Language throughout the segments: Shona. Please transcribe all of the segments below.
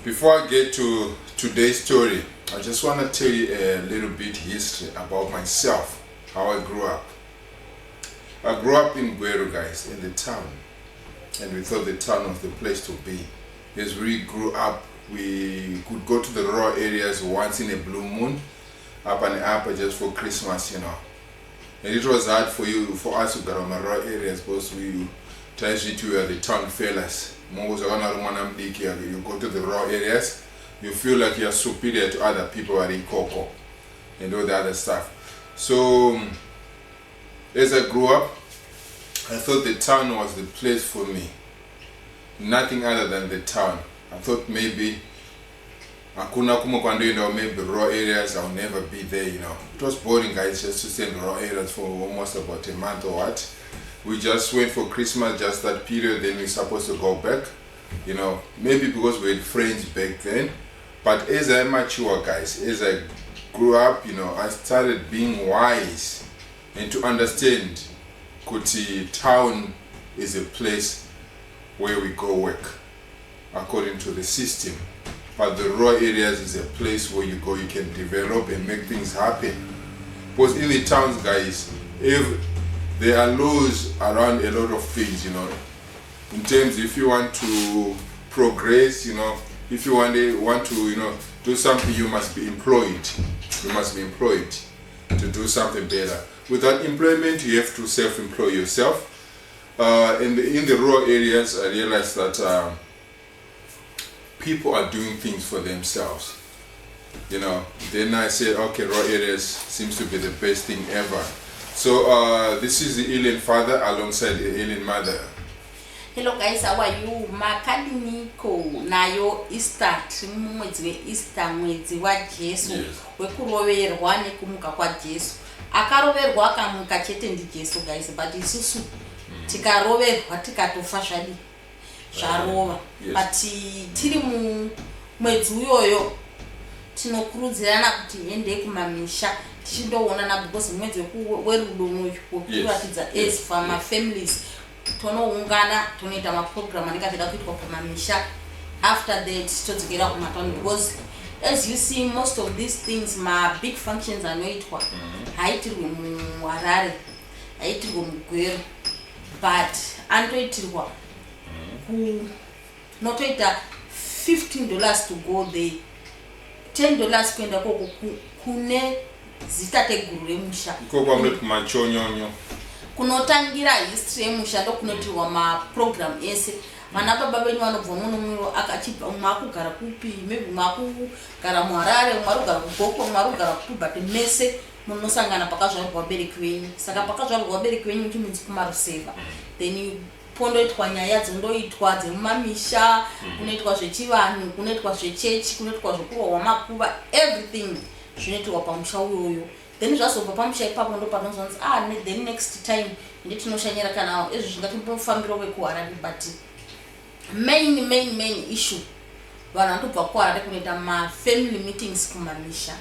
Before I get to today's story, I just want to tell you a little bit history about myself, how I grew up. I grew up in Guero, guys, in the town, and we thought the town was the place to be. As we grew up, we could go to the rural areas once in a blue moon, up and up just for Christmas, And it was hard for us to get on the rural areas because we were the town fellas. You go to the rural areas, you feel like you are superior to other people are in Coco and all the other stuff. So as I grew up, I thought the town was the place for me. Nothing other than the town. I thought maybe maybe rural areas, I'll never be there, It was boring, guys, just to stay in rural areas for almost about a month or what. We just went for Christmas, just that period, then we're supposed to go back, maybe because we had friends back then. But as I mature, guys, as I grew up, I started being wise and to understand Kuti town is a place where we go work according to the system. But the rural areas is a place where you go, you can develop and make things happen. Because in the towns, guys, if there are laws around a lot of things, in terms if you want to progress, if you want to, do something, you must be employed. You must be employed to do something better. Without employment, you have to self-employ yourself. In the rural areas, I realized that people are doing things for themselves. Then I said, okay, rural areas seems to be the best thing ever. So this is the alien father alongside the alien mother. Hello guys, how are you? Makaliniko nayo Easter, mwezi Easter, mwezi wa Jesu. Wekuroverwa nekumuka kwa Jesu. Akaroverwa akamuka chete ndi Jesu, guys, but isusu tikaroverwa tikatofa zvadi zvarova. But tiri mwezi uyoyo tinokurudzirana kuti ende kumamisha tichindoonana because mwezi werudo wekuratidza as for my families tonoungana tonoita maprogram anenge kuitwa kumamisha. After that todzokera kumataundi because as you see most of these things my big functions anoitwa haitirwe muHarare, haitirwe muGwero, but anoitirwa notoita $15 to go there, $10 kuenda koko kune zita teguru remusha koko mlet kumachonyonyo kunotangira history yemusha ndo kunotirwa maprogram ese. Vana baba venyu vanobva muno muno akachipa mwakugara kupi, maybe mwakugara muHarare, mwarugara kuGoko, mwarugara kupi, but mese munosangana pakazvarwa vabereki venyu. Saka pakazvarwa vabereki venyu chimunzi kumaruseva, then pondoitwa nyaya dzondoitwa dzemumamisha, kunoitwa zvechivanhu, kunoitwa zvechechi, kunoitwa zvekurohwa makuva, everything zvinoitwa pamusha uyoyo. Then zvazobva pamusha ipapo ndo panozonzi then next time nditinoshanyira kana izvo zvingatimbofambira wekuHarare. But main issue vanhu vanotobva kuHarare kunoita ma-family meetings kumamisha.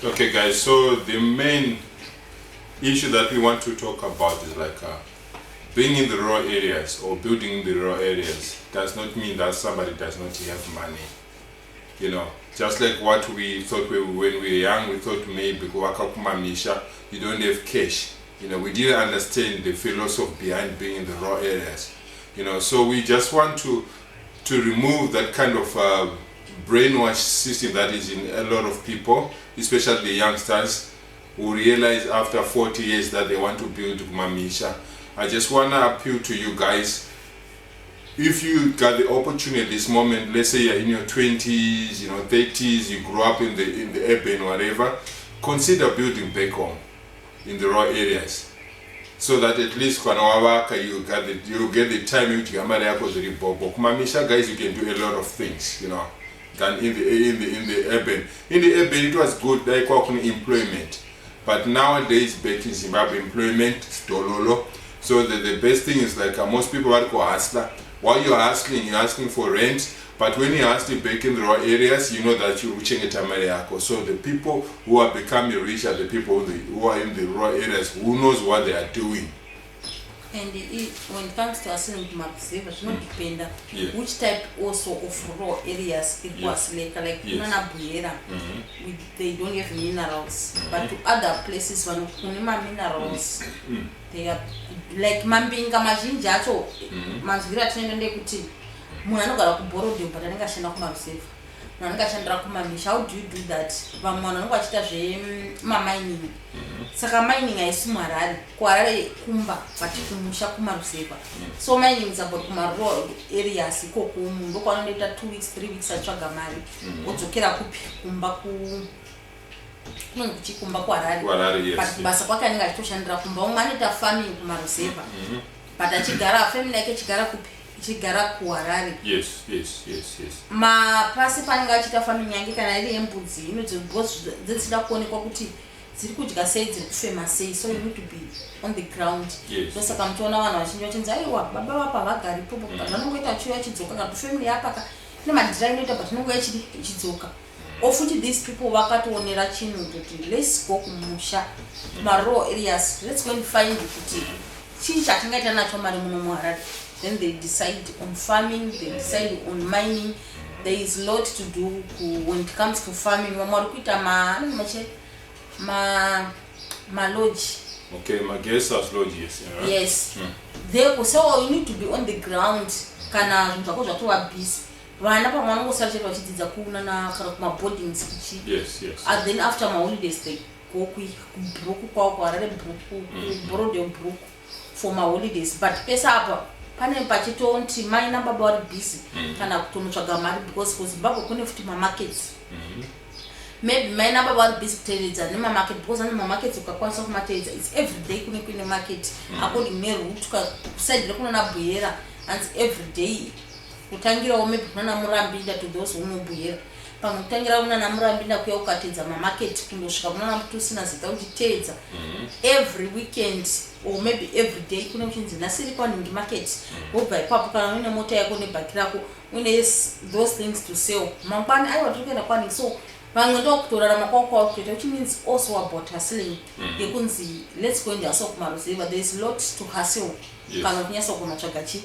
Okay guys, so the main issue that we want to talk about is like being in the rural areas or building in the rural areas does not mean that somebody does not have money. Just like what we thought when we were young, we thought maybe kumamisha you don't have cash. We didn't understand the philosophy behind being in the rural areas. So we just want to remove that kind of brainwash system that is in a lot of people, especially the youngsters who realize after 40 years that they want to build kumamisha. I just want to appeal to you guys. If you got the opportunity at this moment, let's say you're in your 20s, 30s, you grew up in the urban, whatever, consider building back home in the rural areas, so that at least you get the time to kumamisha, guys. You can do a lot of things, than in the urban. In the urban, it was good, like employment, but nowadays back in Zimbabwe, employment is dololo. So the best thing is like most people are hustler. While you're hustling, you're asking for rent, but when you're hustling back in the rural areas, you know that you're reaching a tamariako. So the people who are becoming rich are the people who are in the rural areas, who knows what they are doing. And when it comes to hustling kumabhiziva zvinodependa which type also of raw areas it was like kunanabuyera they don't have minerals but to other places kune minerals they are like mambinga mazhinji acho manzwira atinoenda ndekuti munhu anogara kuborodheo but anenge ashanda kumabhiziva munhu anenge ashandira kumamisha. How do you do that? Vamwe vanhu vanenge vachiita zvemamining saka mining haisi muharare kuharare kumba but kumusha kumaruzeva so mining is about kumarural areas ikoko munhu ndokwanoita 2 weeks 3 weeks atsvaga mari odzokera kupi kumba kunenge kuchikumba kuharare but basa kwake anenge achitoshandira kumba. Umwe anoita farming kumaruzeva but achigara family yake chigara kupi chigara kuharare. Yes. Mapasi panenge achiita farming yange kana iri yembudzi inodzitsida kuonekwa kuti dziri kudya sei dziri kufema sei so you need to be on the ground. Ndosaka muchiona vanhu vazhinji vachinzi aiwa baba vapa vagaripo but vanongoita chiuya chidzoka kana family yapaka ine madhira inoita but inongoya ichidzoka ofuti these people vakatoonera chinhu kuti let's go kumusha maraw areas, let's go and find kuti chii chatingaita nacho mari muno muharare. Then they decide on farming, they decide on mining. There is a lot to do when it comes to farming. Ma lodge. Okay, my guest house lodge, yes. Yes. There, so you need to be on the ground. Kana zvako zvatowa busy. Vana pamwe vanongosara chete vachidzidza kunana kana kuma boardings kuchi. Yes. And then after my holidays they go kubhuku kwao kuharare bhuku kuborodheo bhuku for my holidays. But pesa apa pane pachitonti mai nababa vari busy kana kutonotsvaga mari because kuzimbabwe kune futi mamarkets. Maybe mai nababa vari busy kutevedza nemamarket because ane mamarkets ukakwanisa kumatevedza it's every day kune market according neroute kusaidira kunanabuyera and every day kutangirawo maybe kunana murambinda to those unobuyera pamwe kutangira kunana murambinda kuya ukatedza mamarket kundosvika kunana mutusina zita uchiteedza every weekend or maybe every day kune kuchinzi nasiri kwaningi market wobva ipapo kana uine mota yako nebhaki rako uine those things to sell mangwani aiwa tiri kuenda kwaningi so vamwe ndokutorarama kwako kutoita which means also about hustling yekunzi let's go and hustle kumaruzeva there is a lot to hustle kana kunyasa kunotsvaga chi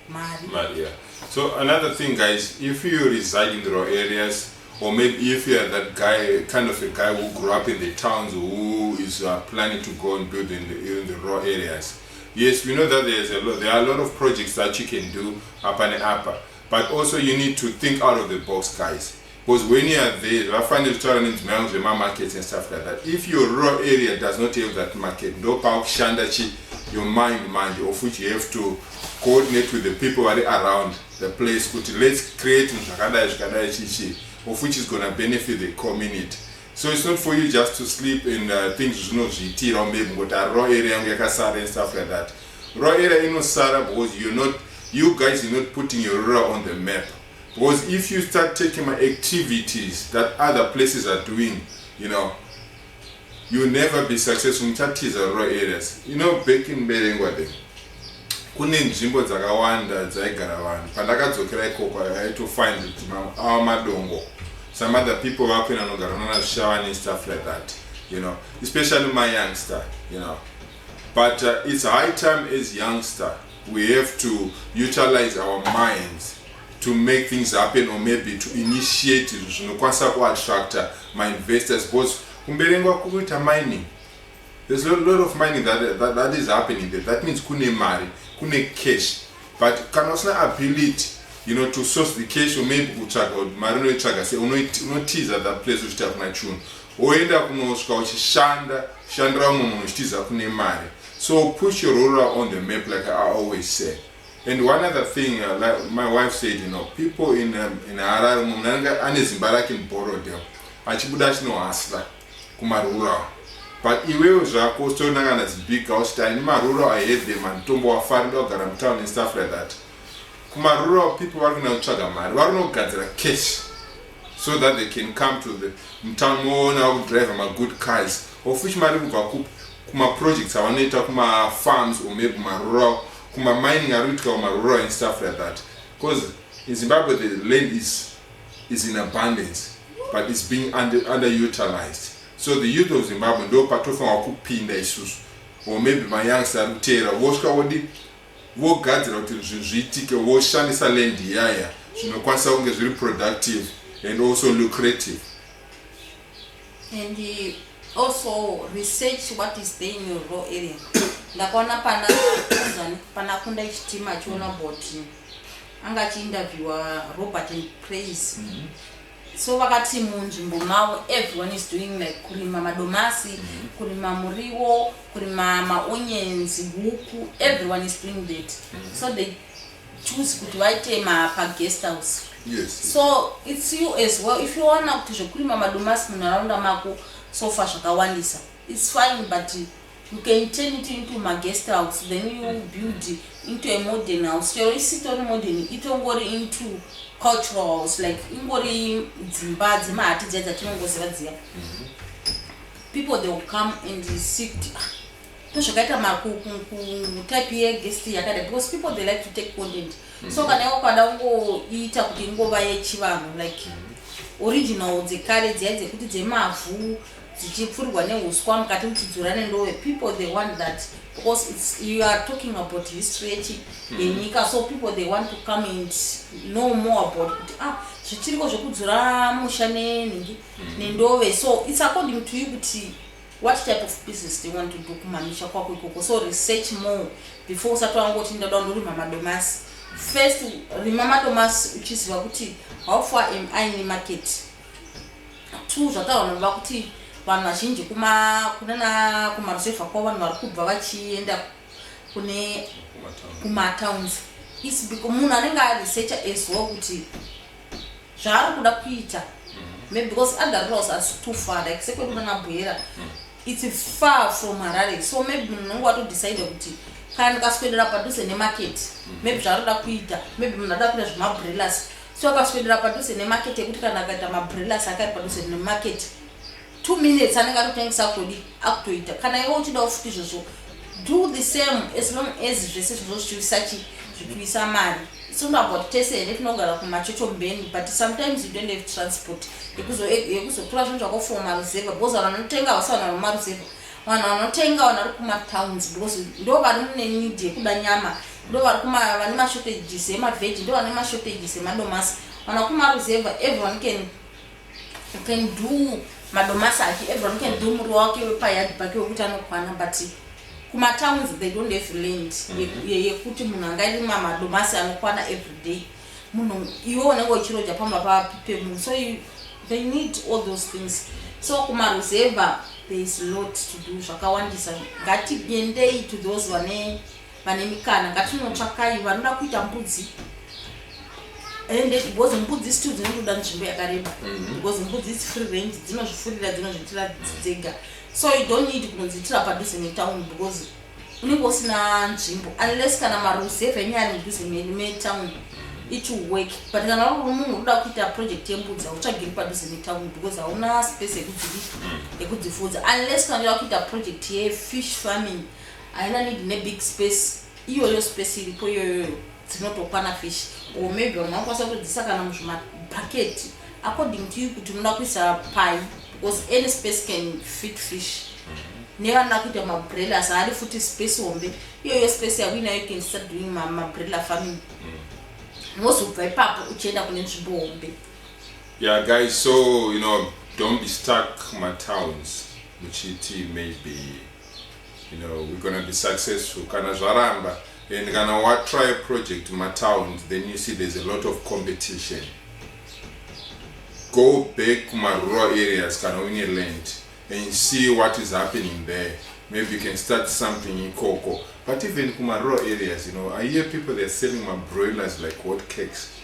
mari. So another thing guys, if you reside in the raw areas or maybe if you are that guy, kind of a guy who grew up in the towns who is planning to go and build in the raw areas, yes, we know that there are a lot of projects that you can do up and upper, but also you need to think out of the box guys, because when you are there, I find it into markets and stuff like that. If your raw area does not have that market, no power shandachi, your mind of which you have to coordinate with the people around the place. Let's create of which is going to benefit the community. So it's not for you just to sleep in things or maybe raw area and stuff like that. Raw area in Sara because you guys are not putting your raw on the map. Because if you start taking my activities that other places are doing, you'll never be successful in raw areas. Back in Berengwade, kune nzvimbo dzakawanda dzaigara vanhu. Pandakadzokera ikoko I had to find our madongo. Some other people vakuenda nogara nanazvishavani and stuff like that, especially my youngster, But it's high time as youngster we have to utilize our minds to make things happen or maybe to initiate zvinokwanisa kuattract my investors because kumberengwa kuita mining. There's a lot of mining that is happening there. That means kune mari, kune cash. But kana usina ability, to source the cash or maybe kutsvaga mari unoitsvaga sei unotiza that place uchita kuna chunu. Oenda kunosvika uchishandira umwe munhu uchitiza kune mari. So push your ruler on the map like I always say. And one other thing, like my wife said, people in Harare, munanga ane zimba rake muborodheo achibuda achinohasla kumarura. But iwewe zvako ustonanga big house time marura I hate them and tombo wafarida ogara mutown and stuff like that. Kumarura people vari kunotsvaga mari, vari kunogadzira cash so that they can come to the mutown more now drive my good cars. Of which mari kubva kuma projects avanoita kuma farms or maybe marura kuma mining aruitika kumarura and stuff like that. Because in Zimbabwe the land is in abundance but it's being underutilized. So the youth of Zimbabwe ndo patofanwa kupinda isusu or maybe my youngster ari kutera vosvika vogadzira kuti zvinhu zviitike voshandisa land iyaya zvinokwanisa kunge zviri productive and also lucrative. And also research what is there in your rural area. Ndakaona pana kunda chitima chiona about anga chiinterviewa Robert and Praise. So vakati munzvimbo mavo everyone is doing like kurima madomasi, kurima muriwo, kurima maonions, huku, everyone is doing that. So they choose kuti vaite pa guest house. Yes. So it's you as well. If you want to zvokurima madomasi munharaunda mako so far zvakawandisa, it's fine, but you can turn it into my guest house, then you build into a modern house. So it's not modern, it will go into cultural house, like ingori dzimba dzemahati dziya dzatinongoziva dziya. People they will come and sit tozvakaita type yeguest yakada, because people they like to take content. So kana iwo kada kungoita kuti ingova yechivanhu, like original dzekare dziya dzekuti dzemavhu dzichipfurirwa neuswa mukati muchidzura nendove. People they want that because it's, you are talking about history yenyika, so people they want to come and know more about kuti zvichiriko zvekudzura musha nendove. So it's according to you kuti what type of business they want to do kumamisha kwako ikoko. So research more before usati wangoti ndada ndorima madomasi. First rima madomasi uchiziva kuti how far am I in market. Two zvataona kuti vanhu vazhinji kunana kumaruzevha kwavo vanhu vari kubva vachienda kune kumatowns. It's because munhu anenge aresearcha as well kuti zvaari kuda kuita, maybe because other roads are too far, like sekwedu nanabhuira it's far from Harare. So maybe munhu unenge watodecide kuti kana ndikaswedera padhuze nemarket, maybe zvaanoda kuita, maybe munhu anoda kuita zvemaumbrellas, so akaswedera padhuze nemarket yekuti kana akaita maumbrellas akari padhuze nemarket 2 minutes anenge atotengesa kodi akutoita. Kana iwe uchida futi izvozvo do the same, as long as zvese zvikuisa mari. It's not about tese netinogara kumachochombeni, but sometimes you don't have transport yekuzotora zvinhu zvako from maruzevha, because vanhu vanotenga havasi vanhu vamaruzevha, vanhu vanotenga vanhu vari kumatowns, because ndo vari mune need yekuda nyama, ndo vari vane mashortages emavheji, ndo vane mashortages emadomasi. Vanhu vakumaruzevha everyone can do madomasi ake, everyone can do muriwo wake wepayadi pake wekuti anokwana, but kumatowns they don't have land yekuti munhu angarima madomasi anokwana everyday. Munhu iwe unenge uchiroja pamba pemunhu, so they need all those things. So kumaruzevha there is a lot to do zvakawandisa. Ngatiendei to those vane mikana, ngatinotsvakai vanoda kuita mbudzi. And because mbudzi still dzinotoda nzvimbo yakareba, because mbudzi is free range, dzinozvifurira dzinozvitira dzega. So you don't need kunozvitira padhuze netown, because unenge usina nzvimbo, unless kana maruzevha enyari mudhuze netown it will work. But kana munhu unoda kuita project yembudzi hautsvagiri padhuze netown, because hauna space yekudzifudza. Unless kana unoda kuita project yefish farming haina need nebig space, iyoyo space iripo iyoyo dzinotokwana fish, or maybe unokwanisa kudzisa kana muzvimabhaketi according to you kuti unoda kuisa pai, because any space can fit fish. Nevanoda kuita maumbrellas haari futi space hombe, iyoyo space yako inayo you can start doing maumbrella farming. Mozobva ipapo uchienda kune nzvimbo hombe. Yeah guys, so don't be stuck my towns muchiti maybe we're gonna be successful kana zvaramba. And kana what try a project in my towns, then you see there's a lot of competition. Go back to my rural areas, kana win your land, and see what is happening there. Maybe you can start something in cocoa. But even in my rural areas, I hear people they're selling my broilers like hot cakes.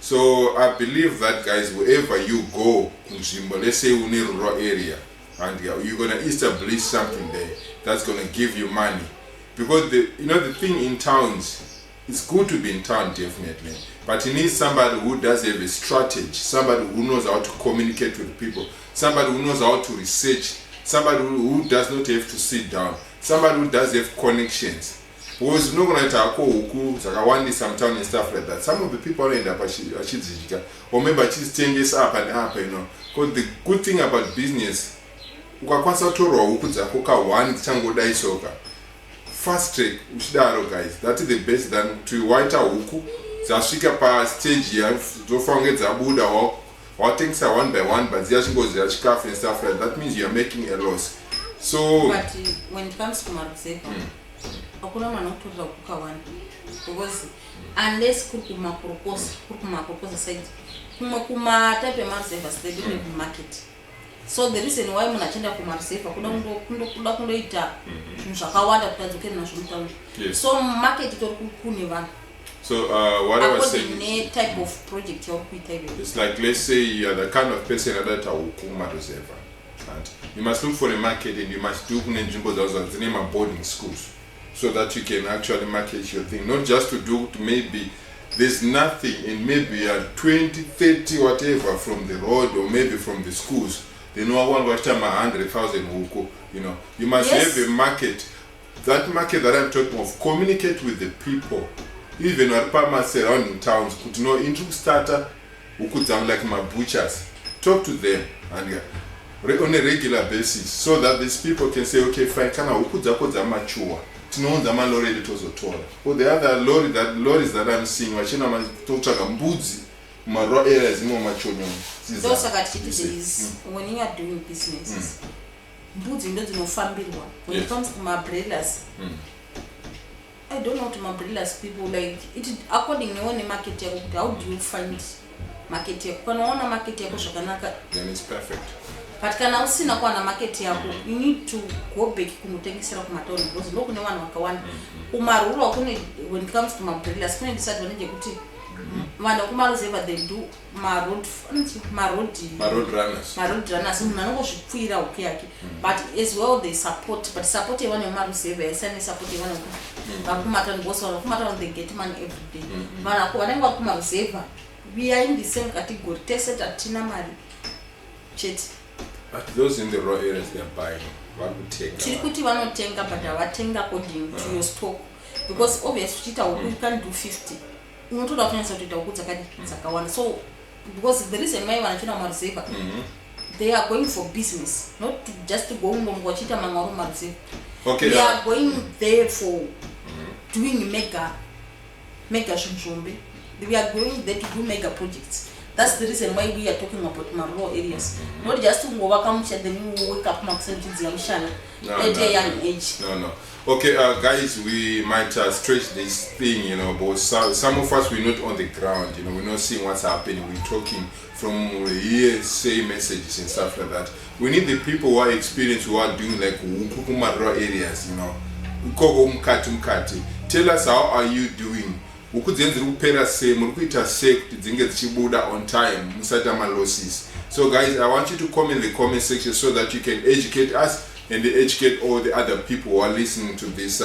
So I believe that guys, wherever you go, let's say we need a rural area, and you're gonna establish something there that's gonna give you money. Because the thing in towns, it's good to be in town definitely, but you need somebody who does have a strategy, somebody who knows how to communicate with people, somebody who knows how to research, somebody who does not have to sit down, somebody who does have connections. Because you're not going to talk some town and stuff like that. Some of the people end up or maybe just changes up and up, Because the good thing about business, ukakwanisa kutorwa huku dzako ka1 dzichangodaisoka fast track uchidaro guys, that is the best than to waita huku dzasvika pastage yazofange dzabuda watengesa one by one but dziyachingozira chikafu and stuff like that means you are making a loss. So but when it comes to maruzeva hakuna mwana kutorwa huku ka1 because unless kuri kumaproposa side kumwe kuma type maruzeva they don't have market. So the reason why munhu achienda kumaruzeva kuda kundoita zvakawanda kuti adzokere nazvo mutauni. So market itori kune vanhu. So what I was saying is type of project you're kuita. It's like, let's say you are the kind of person that maruzeva, and you must look for a market and you must do the name of boarding schools so that you can actually market your thing, not just to maybe there's nothing and maybe 20, 30 whatever from the road or maybe from the schools. They know one watch time 100,000 huko, you know. You must have a market. That market that I'm talking of, communicate with the people. Even our farmers surrounding towns could know into starter who could sound like my butchers. Talk to them and on a regular basis so that these people can say, okay, fine, can I put the mature? To know the man lorry that was a tour. Or the other lorries that I'm seeing, watching them talk mbudzi. My raw areas more mature. Those are activities when you are doing businesses. Mbudzi ndozi no fambilwa. When it comes to my umbrellas, I don't know to my umbrellas people like it according to one market yako. How do you find market yako? Kana ona market yako shakanaka, then it's perfect. But kana usina kwa na market yako, you need to go back kunotengisira kumatoni because lokune vanhu vakawanda. Umaruru wakune when it comes to my umbrellas, kune disadvantage kuti vanhu kumaruzeva they do road runners munhu anongozvipfuira huku yake but as well they support but support yevanhu vemaruzeva yasiyana support yevanhu vakumatani because vanhu vakumatani they get money every day vanhu vanenge vakumaruzeva we are in the same category tese tatina mari chete but those in the raw areas they are buying tiri kuti vanotenga but havatenga according to your stock because obviously uchiita huku you can do 50 unotoda kunyasa kuita huku dzakawanda. So because the reason why vanachienda maruzeva they are going for business, not to just to go ngombo wachita mangaru maruzeva. Okay, they are going there for doing mega shunshombe. We are going there to do mega projects. That's the reason why we are talking about my rural areas. Not just to go back and then you wake up at a young age. No. Okay, guys, we might stretch this thing, you know, but some of us, we're not on the ground, you know, we're not seeing what's happening, we're talking from here, say messages and stuff like that. We need the people who are experienced, who are doing like rural areas, you know. Tell us, how are you doing? On time, losses. So guys, I want you to comment in the comment section so that you can educate us and educate all the other people who are listening to this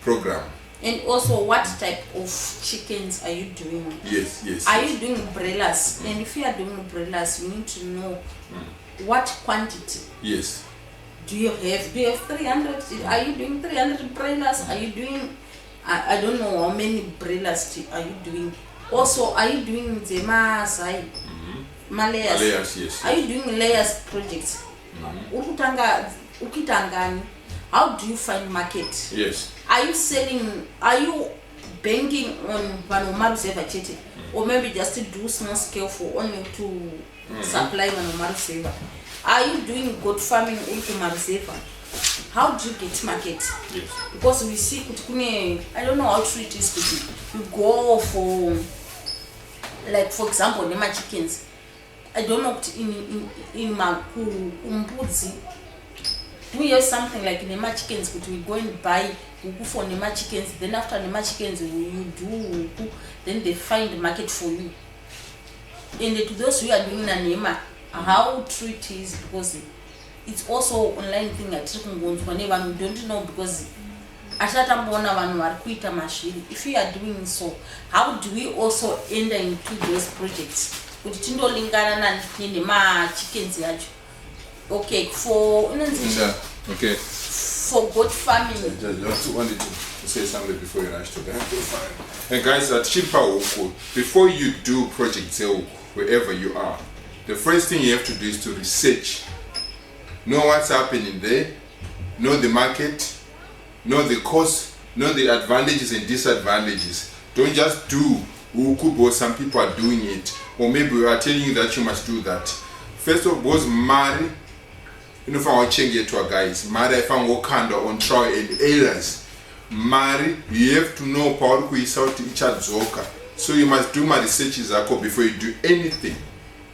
program. And also, what type of chickens are you doing? Yes. Are you doing umbrellas? And if you are doing umbrellas, you need to know what quantity. Yes. Do you have 300? Are you doing 300 umbrellas? Are you doing I don't know how many umbrellas are you doing. Also, are you doing the Maasai? Layers? Yes. Are you doing layers projects? Ukitangani, how do you find market? Yes. Are you banking on Vanumaruzeva Chete? Or maybe just to do small scale for only to supply Vanumaruzeva? Are you doing goat farming into Maruzeva? How do you get market? Yes. Because we see, I don't know how true it is to be. You go for, like for example, Nema chickens. I don't know in Umbudzi. We have something like Nema chickens, but we go and buy for Nema chickens. Then after Nema chickens, you do, then they find the market for you. And to those who are doing a Nema, how true it is, because it's also online thing at whenever we don't know, because if we are doing so, how do we also enter into those projects? Okay, for goat farming. I just wanted to say something before you rush to that. And guys, at Chimpa, before you do projects wherever you are, the first thing you have to do is to research know what's happening there, know the market, know the cost, know the advantages and disadvantages. Don't just do or some people are doing it, or maybe we are telling you that you must do that. First of all, marry. You know, if I want to change it to a guys, marry if I want kind on trial and errors. Marry, you have to know power who is out to each other. So you must do my researches before you do anything.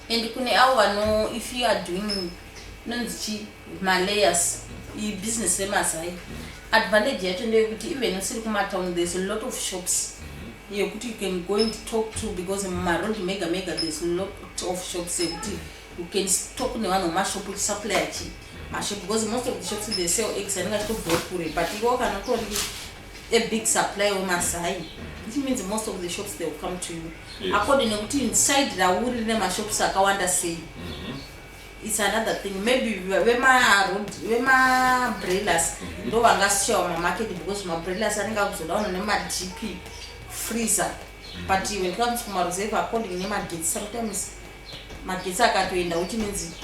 And you can know if you are doing Malayas, business advantage even in Silkuma town there's a lot of shops. You can go and talk to because in my road mega there's a lot of shops. You can talk to one of my shop with supply because most of the shops they sell eggs and but you cannot a big supply of Masai. It means most of the shops they will come to you. Yes. According to inside the wood name shops I want say. It's another thing. Maybe when my umbrellas no longer sell my market because my umbrellas are going to down on my GP freezer. But when it comes to my reserve according to my gates, sometimes my gates are going to which means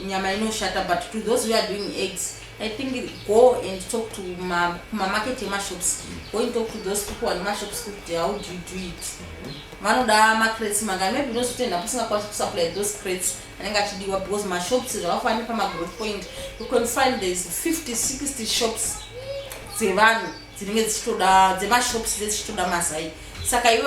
no shutter. But to those who are doing eggs, I think go and talk to my market in my shops. Go and talk to those people in my shops. How do you do it? One of the crates, maybe those who are supply those crates. And actually, because my shops are finding from a growth point, you can find there's 50, 60 shops. They run, they shops, they stood a Masai. Saka,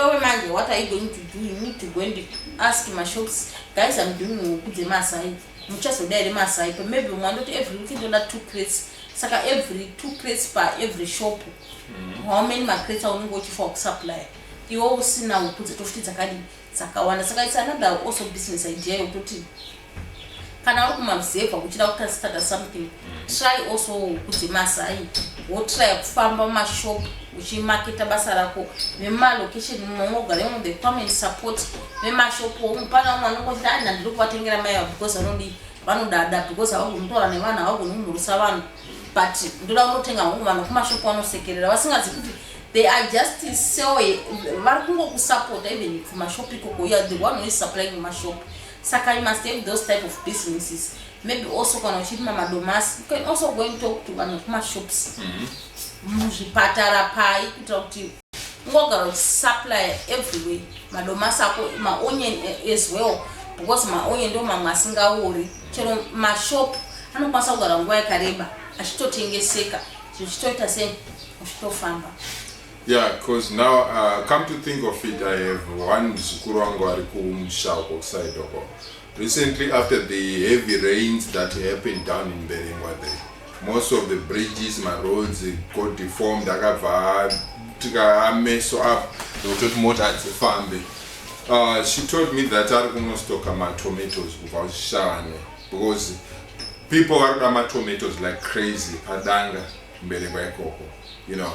what are you going to do? You need to go and ask my shops, guys, I'm doing the Masai. Muchas of the Masai, but maybe one not every weekend on 2 crates. Saka every 2 crates per every shop. How many my crates are only going for supply? You always see now put it off to Zakadi. Saka one, Saka is another also business idea. You put it. Can I look safe or which can start something? Try also put the Masai. Or try farm my shop, which in market Basarako. My location in they come and support. My shop, Panama, and look what in Gramaya because I only one of that because I won't tell anyone I won't Savan. But do not think a woman of my shop on security. I was saying they are just so one support even for my shop people the one who is supplying my shop. Saka must have those type of businesses. Maybe also can achieve Mama Domas. You can also go and talk to one of my shops. Patara pie, talk to you. Walk supply everywhere. My Domas my onion as well. Because my onion do my masinga worry. My shop, I don't pass over and wear Kariba. I should think it's sicker. She started saying, farmer. Yeah, because now, come to think of it, I have one Zukurango outside of recently after the heavy rains that happened down in Berengwa, most of the bridges, my roads got deformed, mess up, she told me that I almost talk about tomatoes because people are about tomatoes like crazy, padanga, you know.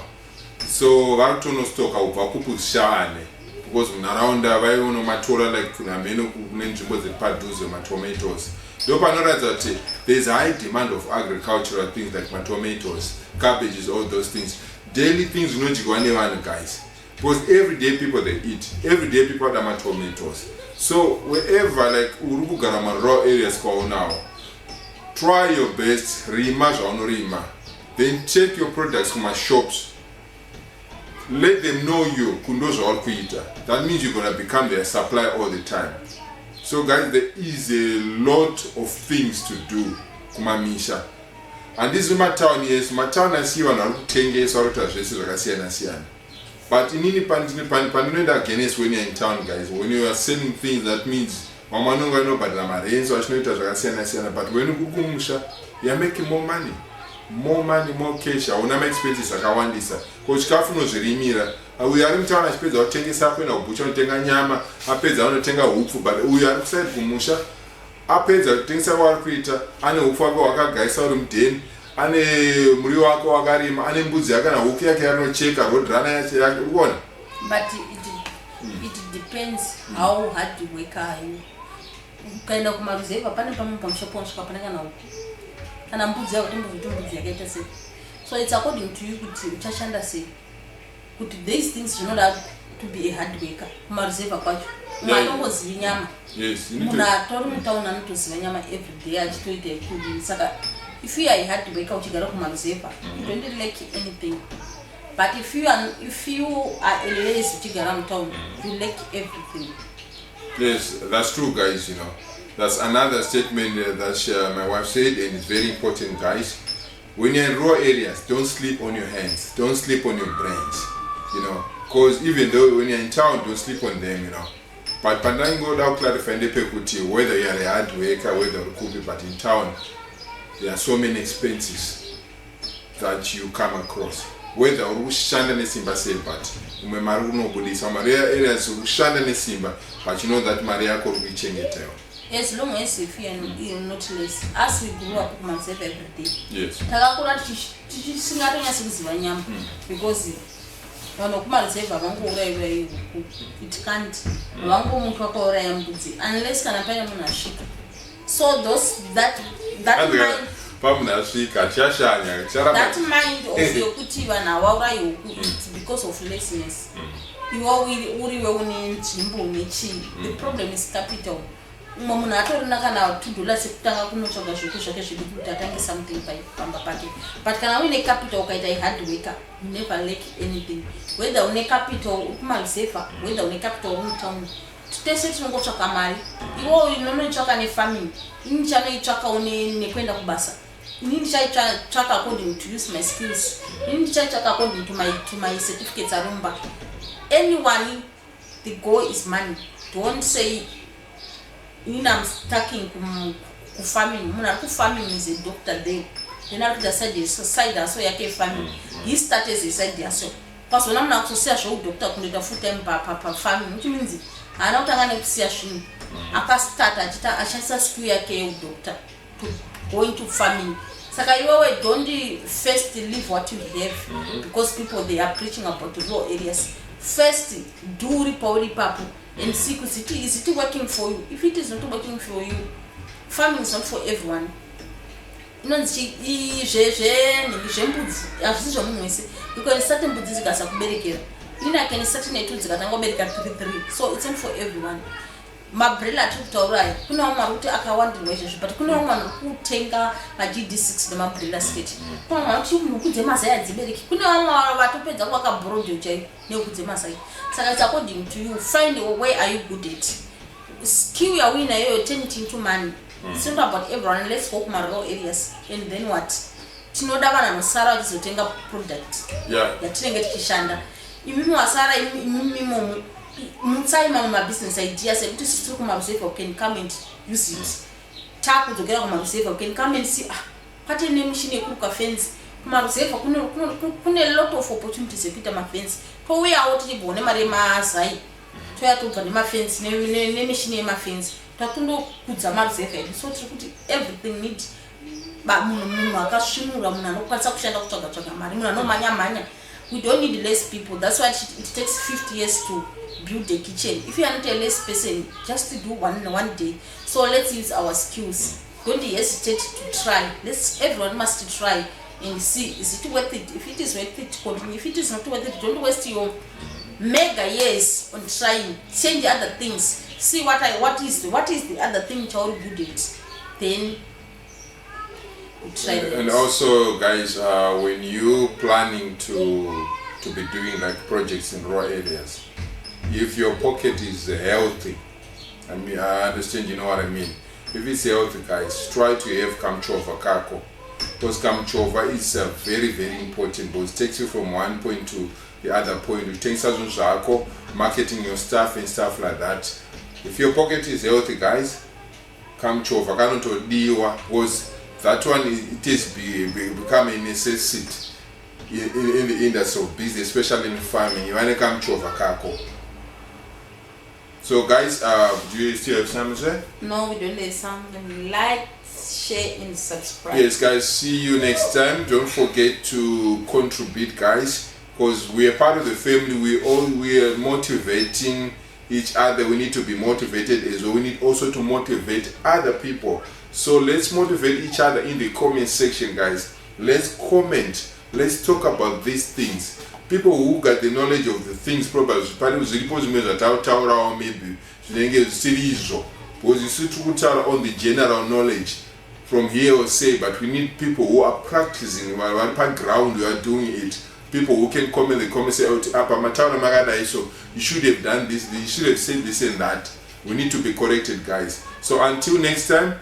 So vanotono stoka ubva kupushane because munharaunda vaiono matora like kunameno kunenzvimbo dzepadhuze matomatoes ndo panoratidza kuti there's a high demand of agricultural things like tomatoes, cabbages, all those things, daily things zvinodyiwa nevanhu guys because every day people they eat, every day people have tomatoes. So wherever like uri kugara raw areas kwao now, try your best, rima zvaunorima, then take your products from my shops. Let them know you kundoza or kuita. That means you're gonna become their supplier all the time. So guys, there is a lot of things to do kumamisha. And this is my town, yes, my town I see one or 10 years or sian. But in any pandinda against when you're in town, guys, when you are selling things, that means mama no no but but when you go you're making more money. More money, more cash. I want expenses like I want this. Coach Kafuno Zirimira. We are in town. I suppose I'll take this up in a butcher and take a yama. I pay the take a whoop, but we are said Kumusha. I pay the things I want creator. I know Fago guys saw them den. And a Muriwako Agarim, and a Buzaga, Wukia can check a road runner. One. But it depends how hard you work. Kind of Marzeva, Panapam Shop on Scapanaga. And I'm put out in so it's according to you to say these things you know that to be a hard worker. Kumarizeva kwacho. Mwatongoziva nyama. Yes, you need Munhu atori mutauni anotoziva nyama every day achitoita ekudini. Saka if you are a hard worker uchigara kumarizeva, you don't lack anything. But if you are a lazy uchigara mutauni, you lack everything. Yes, that's true, guys. You know, that's another statement that my wife said, and it's very important, guys. When you're in rural areas, don't sleep on your hands, don't sleep on your brains, you know, because even though when you're in town, don't sleep on them, you know. But Pandango now clarify whether you're a hard worker, whether you could be, but in town, there are so many expenses that you come across. Whether ushanda nesimba say, but umemaru no budi some areas ushanda nesimba, but you know that Maria could be changing. As long as if you're not less, as we grew up with myself every day. Yes. Tagakura singatonya sikuziva nyama because vanokumarizeva vangouraya it can't vangomuka kwauraya mbudzi unless kana paine munhu asvika. So those that mind that mind of yokuti vanhu havaurayi huku it's because of laziness. Iwe uriwe une nzvimbo une chii. The problem is capital. Umwe munhu atorina kana $2 sekutanga kunotsvaga zviku zvake zviduku kuti atange something pamba pake. But kana uine capital ukaita a hard worker, you never lack anything. Whether une capital ukumarizeva, whether une capital umutown, tese tinongotsvaka mari. Iwe unonoitsvaka nefarming, ini chanoitsvaka nekuenda kubasa. Ini ndichaitsvaka according to use my skills. Ini ndichaitsvaka according to my certificates arumba. Anyone, the goal is money. Don't say I'm stuck ku farming. Muna ku farming is a doctor there. Then after side so yake farming. He started as a side so. Because when I'm not so serious doctor kunita full time pa farming, which means ana utangana kusia shini. Aka start achasa skill yake doctor to go into farming. Saka iwewe don't first leave what you have because people they are preaching about the rural areas. First do report papu. And see, is it working for you? If it is not working for you, farming is not for everyone. You know, because certain Buddhists are American. You know, I can certain tools that are American 3. So it's not for everyone. Mabrela to Torai, Kuna Maruti Akawan relationship, but Kuna one who take a GD6 the Mabrela state. Kuna you put the Masai, Kuna to pay the work of Brojo, no put the Masai. So that's according to you, find where are you good at. Skill your winner, you're tending to money. It's not about everyone, let's hope my rural areas. And then what? Tinodavana no Sarah is a tenga product. Yeah. The Tinga Kishanda. You mean Sarah, you my business idea said this is kumarizeva can come and use it. Taku to get kumarizeva can come and see what a name machine kuka fence. Kumarizeva kuna a lot of opportunities epita ma fence. Ko we are out libone marema sai. Toya to vanima fence ne machine ma fence. Tatundo kudza marizeva so kuti everything need ba munhu akashimura munhu anokwanisa kushanda kutsvaga mari munhu anomanya. We don't need less people. That's why it takes 50 years to build a kitchen. If you are not a less person, just to do one day. So let's use our skills. Don't hesitate to try. Everyone must try and see, is it worth it? If it is worth it, continue. If it is not worth it, don't waste your mega years on trying. Change other things. See what is the other thing you're good at. Then and also, guys, when you planning to be doing like projects in rural areas, if your pocket is healthy, I mean, I understand, you know what I mean. If it's healthy, guys, try to have kamchova kako, because kamchova is very, very important. Because it takes you from one point to the other point. It takes us on marketing your stuff and stuff like that. If your pocket is healthy, guys, kamchova kanoto diwa was. That one, it is become a necessity in the industry of business, especially in farming. You want to come to Ovakako. So, guys, do you still have something to say? No, we don't have something. Like, share, and subscribe. Yes, guys, see you next time. Don't forget to contribute, guys, because we are part of the family. We are motivating each other. We need to be motivated as well. We need also to motivate other people. So let's motivate each other in the comment section, guys. Let's comment. Let's talk about these things. people who got the knowledge of the things probably zviripo zvimwe zvataurawo maybe zvinenge zvisiri izvo, because isu tiri kutaura on the general knowledge from here or say, but we need people who are practicing vari paground who are doing it, people who can come in the comment say apa mataura makadai, so you should have done this, you should have said this and that. We need to be corrected, guys. So until next time,